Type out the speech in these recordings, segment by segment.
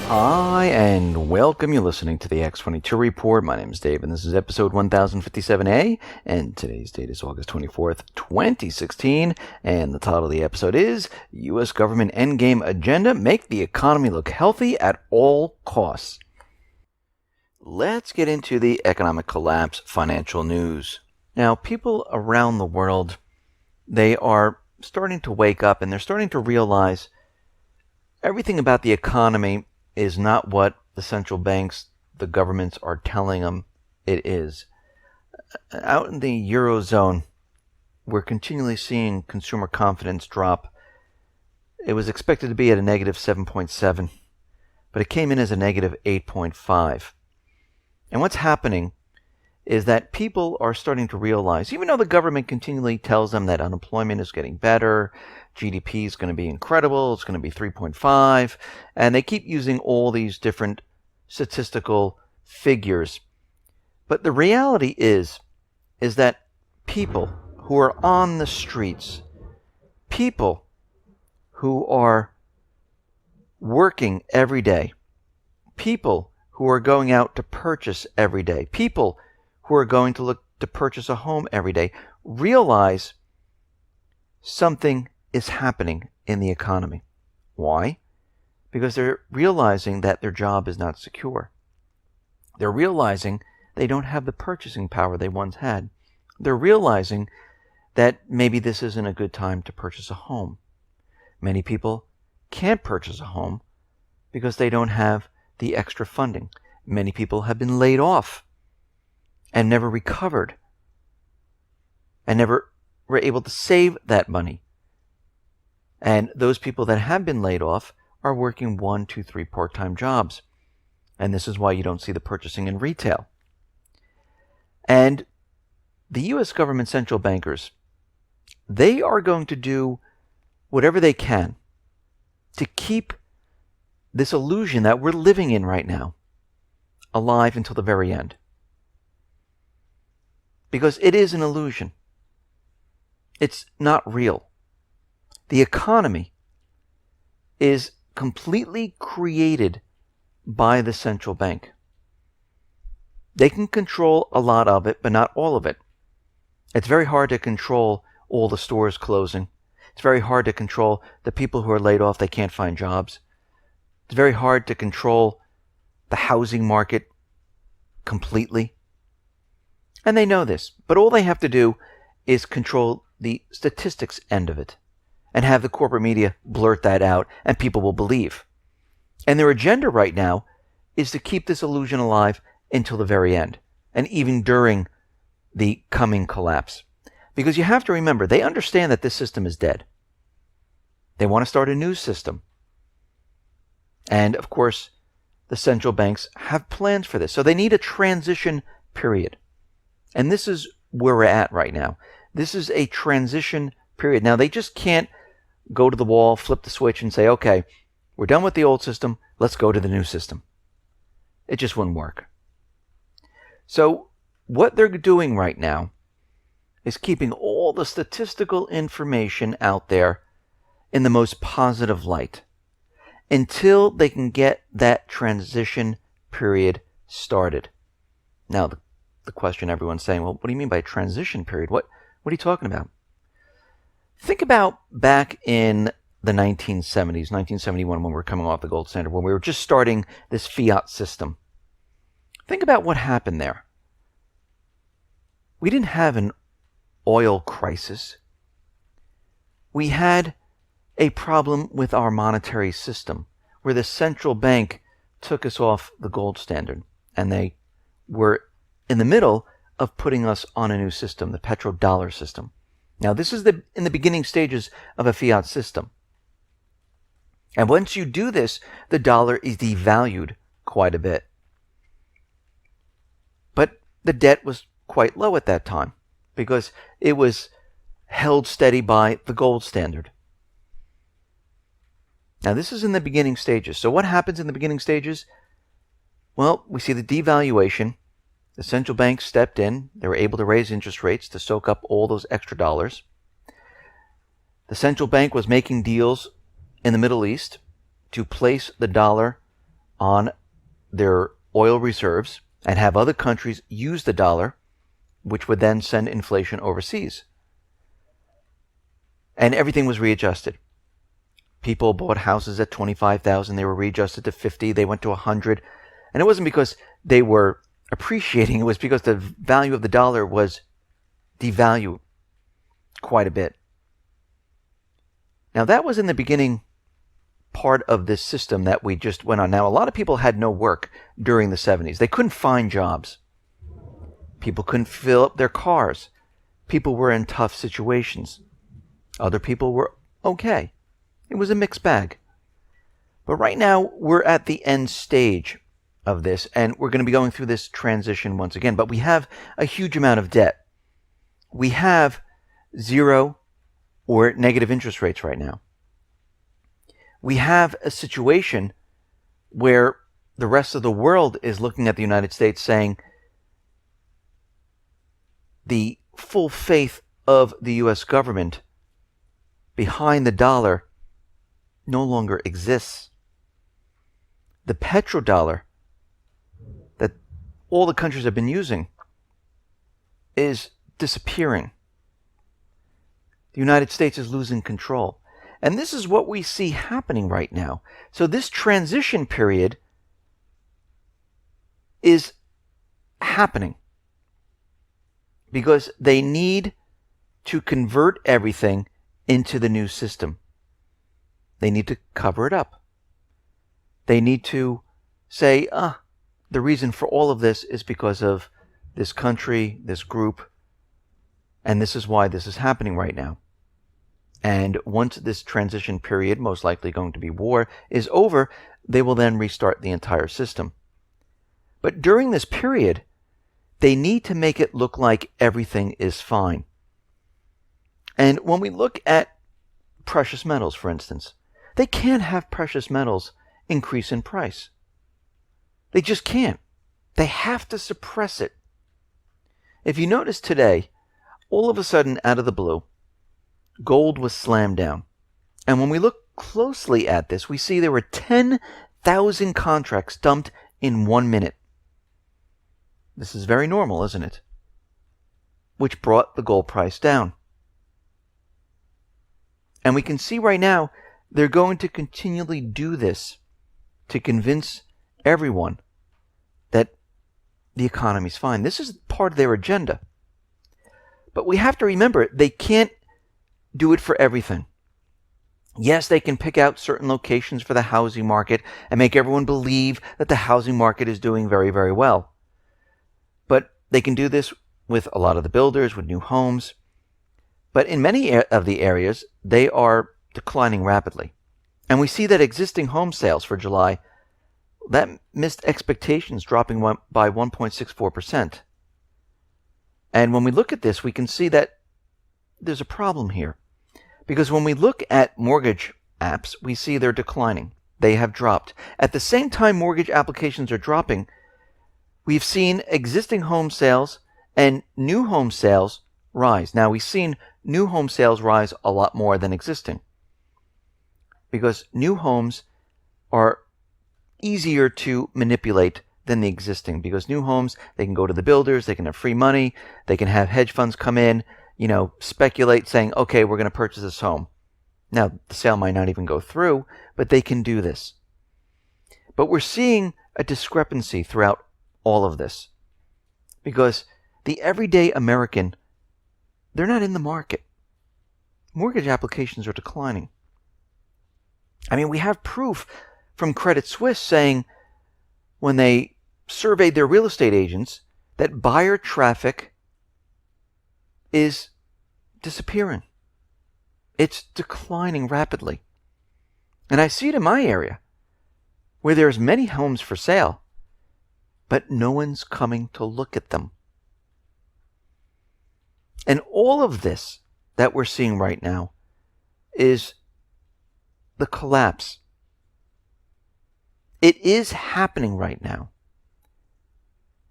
Hi, and welcome. You're listening to the X22 Report. My name is Dave, and this is episode 1057A, and today's date is August 24th, 2016, and the title of the episode is U.S. Government Endgame Agenda, Make the Economy Look Healthy at All Costs. Let's get into the economic collapse financial news. Now, people around the world, they are starting to wake up, and they're starting to realize everything about the economy is not what the central banks, the governments are telling them it is. Out in the Eurozone, we're continually seeing consumer confidence drop. It was expected to be at a negative 7.7, but it came in as a negative 8.5. And what's happening is that people are starting to realize, even though the government continually tells them that unemployment is getting better, GDP is going to be incredible, it's going to be 3.5, and they keep using all these different statistical figures. But the reality is that people who are on the streets, people who are working every day, people who are going out to purchase every day, people who are going to look to purchase a home every day, realize something is happening in the economy. Why? Because they're realizing that their job is not secure. They're realizing they don't have the purchasing power they once had. They're realizing that maybe this isn't a good time to purchase a home. Many people can't purchase a home because they don't have the extra funding. Many people have been laid off and never recovered and never were able to save that money. And those people that have been laid off are working 1, 2, 3 part-time jobs. And this is why you don't see the purchasing in retail. And the U.S. government central bankers, they are going to do whatever they can to keep this illusion that we're living in right now alive until the very end. Because it is an illusion. It's not real. The economy is completely created by the central bank. They can control a lot of it, but not all of it. It's very hard to control all the stores closing. It's very hard to control the people who are laid off, they can't find jobs. It's very hard to control the housing market completely. And they know this, but all they have to do is control the statistics end of it and have the corporate media blurt that out, and people will believe. And their agenda right now is to keep this illusion alive until the very end, and even during the coming collapse. Because you have to remember, they understand that this system is dead. They want to start a new system. And, of course, the central banks have plans for this. So they need a transition period. And this is where we're at right now. This is a transition period. Now, they just can't go to the wall, flip the switch, and say, okay, we're done with the old system, let's go to the new system. It just wouldn't work. So what they're doing right now is keeping all the statistical information out there in the most positive light until they can get that transition period started. Now, the question everyone's saying, well, what do you mean by transition period? What are you talking about? Think about back in the 1970s, 1971, when we were coming off the gold standard, when we were just starting this fiat system. Think about what happened there. We didn't have an oil crisis. We had a problem with our monetary system, where the central bank took us off the gold standard, and they were in the middle of putting us on a new system, the petrodollar system. Now, this is in the beginning stages of a fiat system. And once you do this, the dollar is devalued quite a bit. But the debt was quite low at that time because it was held steady by the gold standard. Now, this is in the beginning stages. So what happens in the beginning stages? Well, we see the devaluation. The central bank stepped in. They were able to raise interest rates to soak up all those extra dollars. The central bank was making deals in the Middle East to place the dollar on their oil reserves and have other countries use the dollar, which would then send inflation overseas. And everything was readjusted. People bought houses at $25,000. They were readjusted to $50,000. They went to $100,000. And it wasn't because they were appreciating. It was because the value of the dollar was devalued quite a bit. Now, that was in the beginning part of this system that we just went on. Now, a lot of people had no work during the 70s. They couldn't find jobs. People couldn't fill up their cars. People were in tough situations. Other people were okay. It was a mixed bag. But right now, we're at the end stage of this, and we're going to be going through this transition once again. But we have a huge amount of debt. We have zero or negative interest rates right now. We have a situation where the rest of the world is looking at the United States saying the full faith of the U.S. government behind the dollar no longer exists. The petrodollar that all the countries have been using is disappearing. The United States is losing control. And this is what we see happening right now. So this transition period is happening because they need to convert everything into the new system. They need to cover it up. They need to say, the reason for all of this is because of this country, this group, and this is why this is happening right now. And once this transition period, most likely going to be war, is over, they will then restart the entire system. But during this period, they need to make it look like everything is fine. And when we look at precious metals, for instance, they can't have precious metals increase in price. They just can't. They have to suppress it. If you notice today, all of a sudden, out of the blue, gold was slammed down. And when we look closely at this, we see there were 10,000 contracts dumped in 1 minute. This is very normal, isn't it? Which brought the gold price down. And we can see right now they're going to continually do this to convince everyone that the economy's fine. This is part of their agenda. But we have to remember, they can't do it for everything. Yes, they can pick out certain locations for the housing market and make everyone believe that the housing market is doing very, very well. But they can do this with a lot of the builders, with new homes. But in many of the areas, they are declining rapidly. And we see that existing home sales for July, that missed expectations, dropping by 1.64%. And when we look at this, we can see that there's a problem here. Because when we look at mortgage apps, we see they're declining. They have dropped. At the same time mortgage applications are dropping, we've seen existing home sales and new home sales rise. Now, we've seen new home sales rise a lot more than existing. Because new homes are easier to manipulate than the existing. Because new homes, they can go to the builders, they can have free money, they can have hedge funds come in, speculate saying, okay, we're going to purchase this home. Now, the sale might not even go through, but they can do this. But we're seeing a discrepancy throughout all of this. Because the everyday American, they're not in the market. Mortgage applications are declining. I mean, we have proof from Credit Suisse saying when they surveyed their real estate agents that buyer traffic is disappearing. It's declining rapidly. And I see it in my area where there's many homes for sale, but no one's coming to look at them. And all of this that we're seeing right now is the collapse. It is happening right now.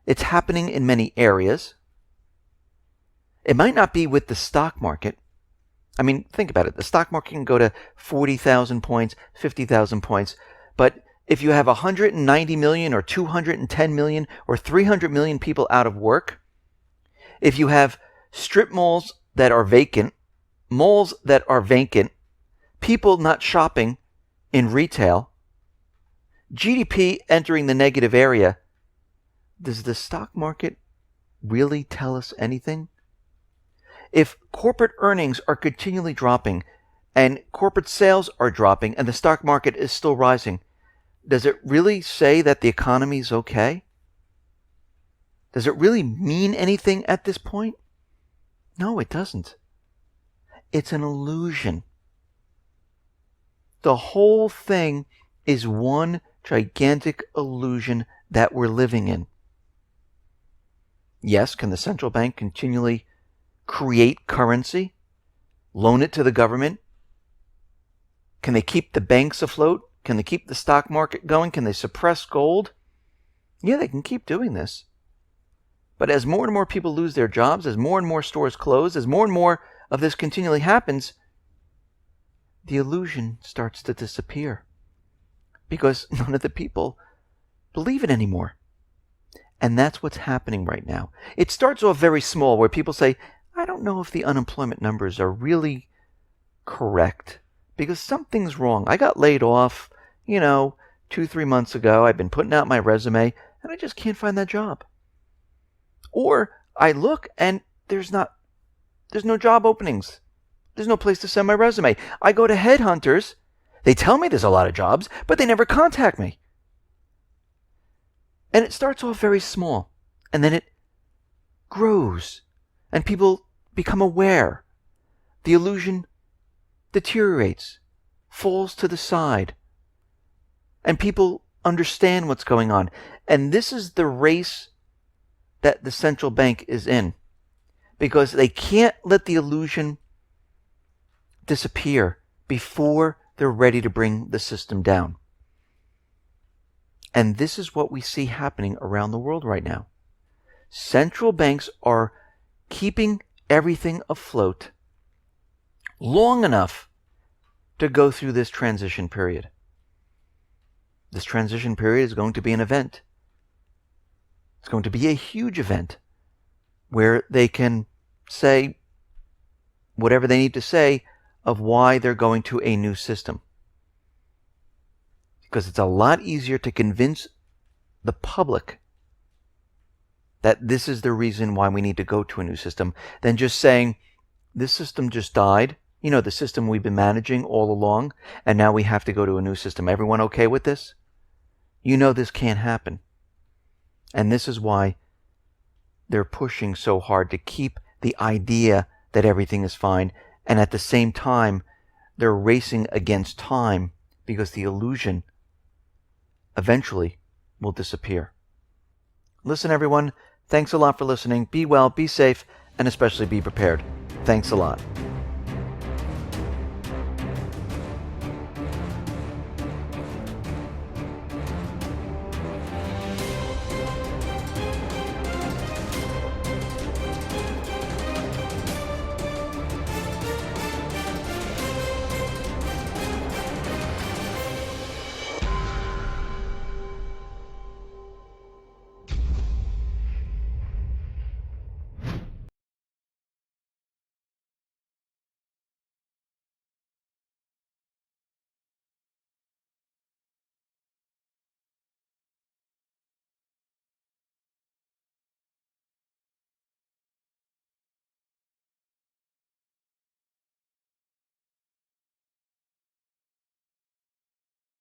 It's happening in many areas. It might not be with the stock market. I mean, think about it. The stock market can go to 40,000 points, 50,000 points, but if you have 190 million or 210 million or 300 million people out of work, if you have strip malls that are vacant, malls that are vacant, people not shopping in retail, GDP entering the negative area, does the stock market really tell us anything? If corporate earnings are continually dropping and corporate sales are dropping and the stock market is still rising, does it really say that the economy is okay? Does it really mean anything at this point? No, it doesn't. It's an illusion. The whole thing is one gigantic illusion that we're living in. Yes, can the central bank continually create currency, loan it to the government? Can they keep the banks afloat? Can they keep the stock market going? Can they suppress gold? Yeah, they can keep doing this. But as more and more people lose their jobs, as more and more stores close, as more and more of this continually happens, the illusion starts to disappear because none of the people believe it anymore. And that's what's happening right now. It starts off very small, where people say, I don't know if the unemployment numbers are really correct because something's wrong. I got laid off, 2-3 months ago. I've been putting out my resume and I just can't find that job. Or I look and there's no job openings. There's no place to send my resume. I go to headhunters. They tell me there's a lot of jobs, but they never contact me. And it starts off very small, and then it grows, and people become aware. The illusion deteriorates, falls to the side, and people understand what's going on. And this is the race that the central bank is in, because they can't let the illusion disappear before they're ready to bring the system down. And this is what we see happening around the world right now. Central banks are keeping everything afloat long enough to go through this transition period. This transition period is going to be an event. It's going to be a huge event where they can say whatever they need to say of why they're going to a new system. Because it's a lot easier to convince the public that this is the reason why we need to go to a new system than just saying, this system just died. The system we've been managing all along, and now we have to go to a new system. Everyone okay with this? This can't happen. And this is why they're pushing so hard to keep the idea that everything is fine. And at the same time, they're racing against time because the illusion eventually will disappear. Listen, everyone, thanks a lot for listening. Be well, be safe, and especially be prepared. Thanks a lot.